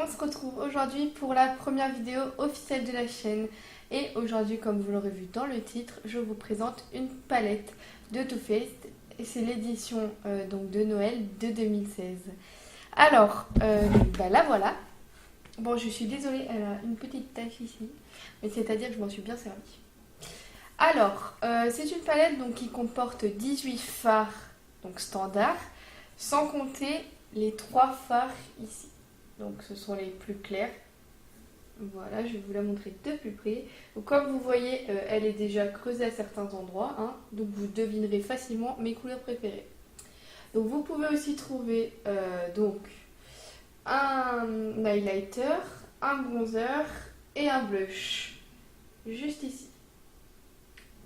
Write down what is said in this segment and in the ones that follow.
on se retrouve aujourd'hui pour la première vidéo officielle de la chaîne. Et aujourd'hui, comme vous l'aurez vu dans le titre, je vous présente une palette de Too Faced. Et c'est l'édition donc de Noël de 2016. Alors, la voilà. Bon, je suis désolée, elle a une petite tache ici. Mais c'est-à-dire que je m'en suis bien servie. Alors, c'est une palette donc, qui comporte 18 fards donc standards, sans compter les 3 fards ici. Donc ce sont les plus clairs. Voilà, je vais vous la montrer de plus près. Donc, comme vous voyez, elle est déjà creusée à certains endroits. Hein, donc vous devinerez facilement mes couleurs préférées. Donc vous pouvez aussi trouver donc un highlighter, un bronzer et un blush. Juste ici.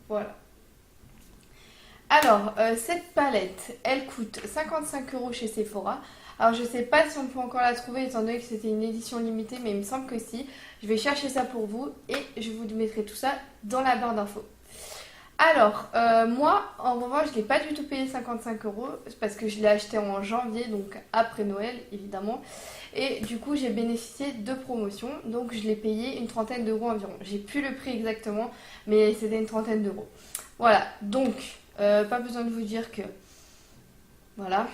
Voilà. Alors, cette palette, elle coûte 55 € chez Sephora. Alors, je sais pas si on peut encore la trouver étant donné que c'était une édition limitée, mais il me semble que si. Je vais chercher ça pour vous et je vous mettrai tout ça dans la barre d'infos. Alors, moi, en revanche, je ne l'ai pas du tout payé 55 € parce que je l'ai acheté en janvier, donc après Noël, évidemment. Et du coup, j'ai bénéficié de promotions, donc je l'ai payé une trentaine d'euros environ. J'ai plus le prix exactement, mais c'était une trentaine d'euros. Voilà, donc, pas besoin de vous dire que, voilà,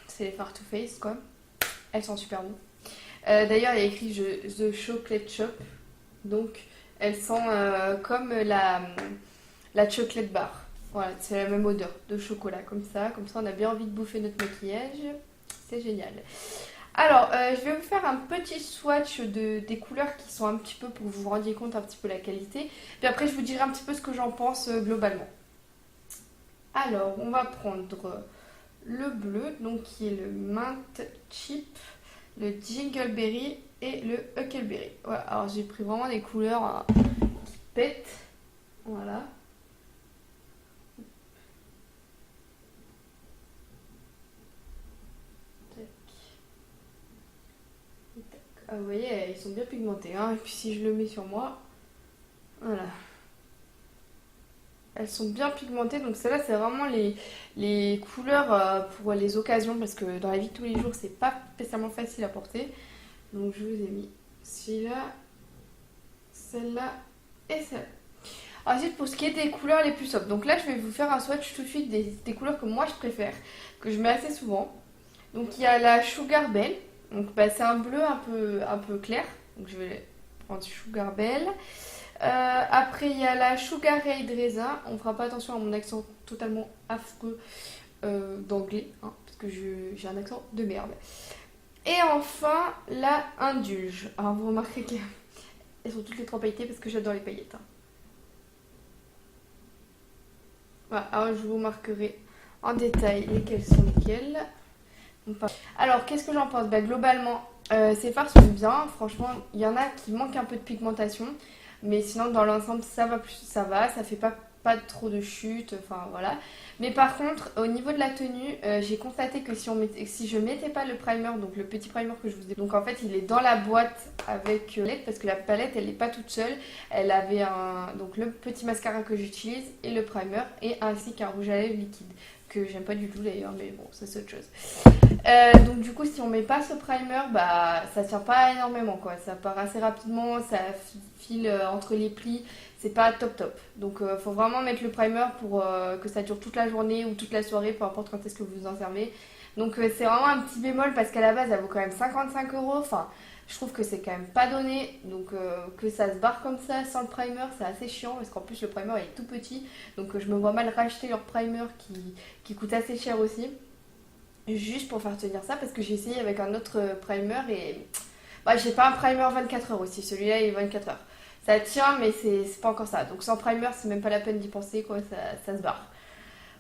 c'est les fards Too Faced, quoi. Elles sont super bonnes. D'ailleurs, il y a écrit The Chocolate Shop, donc elles sentent comme la chocolate bar. Voilà, c'est la même odeur de chocolat, comme ça on a bien envie de bouffer notre maquillage. C'est génial. Alors, je vais vous faire un petit swatch des couleurs qui sont un petit peu pour que vous vous rendiez compte un petit peu la qualité. Puis après, je vous dirai un petit peu ce que j'en pense globalement. Alors, on va prendre le bleu, donc qui est le Mint Chip, le Jingleberry et le Huckleberry. Voilà, alors j'ai pris vraiment des couleurs qui pètent. Voilà. Ah, vous voyez, ils sont bien pigmentés. Hein. Et puis si je le mets sur moi, voilà. Elles sont bien pigmentées. Donc celle-là, c'est vraiment les couleurs pour les occasions. Parce que dans la vie de tous les jours, c'est pas spécialement facile à porter. Donc je vous ai mis celui-là, celle-là et celle-là. Ensuite, pour ce qui est des couleurs les plus sobres. Donc là, je vais vous faire un swatch tout de suite des couleurs que moi je préfère. Que je mets assez souvent. Donc il y a la Sugar Belle. Donc c'est un bleu un peu clair. Donc je vais prendre Sugar Belle. Après il y a la Sugar Ray de raisin. On fera pas attention à mon accent totalement affreux d'anglais. Hein, parce que j'ai un accent de merde. Et enfin la Indulge. Alors vous remarquerez qu'elles sont toutes les 3 pailletées parce que j'adore les paillettes. Hein. Voilà, alors je vous marquerai en détail lesquelles sont lesquelles. Alors, qu'est-ce que j'en pense? Globalement, ces fards sont bien. Franchement, il y en a qui manquent un peu de pigmentation. Mais sinon, dans l'ensemble, ça va. Ça fait pas trop de chute. Enfin, voilà. Mais par contre, au niveau de la tenue, j'ai constaté que si je mettais pas le primer, donc le petit primer que je vous ai... Donc en fait, il est dans la boîte avec parce que la palette, elle n'est pas toute seule. Elle avait donc le petit mascara que j'utilise et le primer et ainsi qu'un rouge à lèvres liquide. Que j'aime pas du tout d'ailleurs, mais bon, ça c'est autre chose. Donc du coup, si on met pas ce primer, ça tient pas énormément quoi. Ça part assez rapidement, ça file entre les plis, c'est pas top. Donc faut vraiment mettre le primer pour que ça dure toute la journée ou toute la soirée, peu importe quand est-ce que vous en servez. Donc c'est vraiment un petit bémol parce qu'à la base, elle vaut quand même 55 €. Enfin, je trouve que c'est quand même pas donné, donc que ça se barre comme ça sans le primer, c'est assez chiant parce qu'en plus le primer est tout petit, donc je me vois mal racheter leur primer qui coûte assez cher aussi, juste pour faire tenir ça parce que j'ai essayé avec un autre primer et j'ai pas un primer 24 € aussi, celui-là il est 24 heures. Ça tient mais c'est pas encore ça, donc sans primer c'est même pas la peine d'y penser quoi, ça se barre.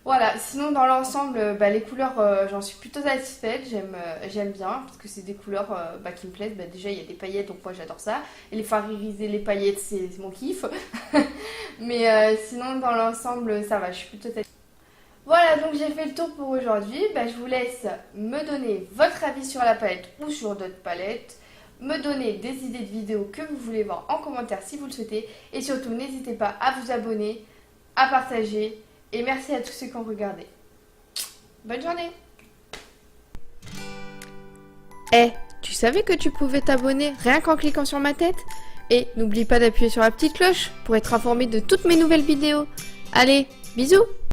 Voilà, sinon dans l'ensemble, les couleurs, j'en suis plutôt satisfaite, j'aime bien, parce que c'est des couleurs qui me plaisent. Déjà, il y a des paillettes, donc moi j'adore ça. Et les fards irisés, les paillettes, c'est mon kiff. Mais sinon, dans l'ensemble, ça va, je suis plutôt satisfaite. Voilà, donc j'ai fait le tour pour aujourd'hui. Je vous laisse me donner votre avis sur la palette ou sur d'autres palettes. Me donner des idées de vidéos que vous voulez voir en commentaire si vous le souhaitez. Et surtout, n'hésitez pas à vous abonner, à partager. Et merci à tous ceux qui ont regardé. Bonne journée. Eh, tu savais que tu pouvais t'abonner rien qu'en cliquant sur ma tête? Et n'oublie pas d'appuyer sur la petite cloche pour être informé de toutes mes nouvelles vidéos. Allez, bisous!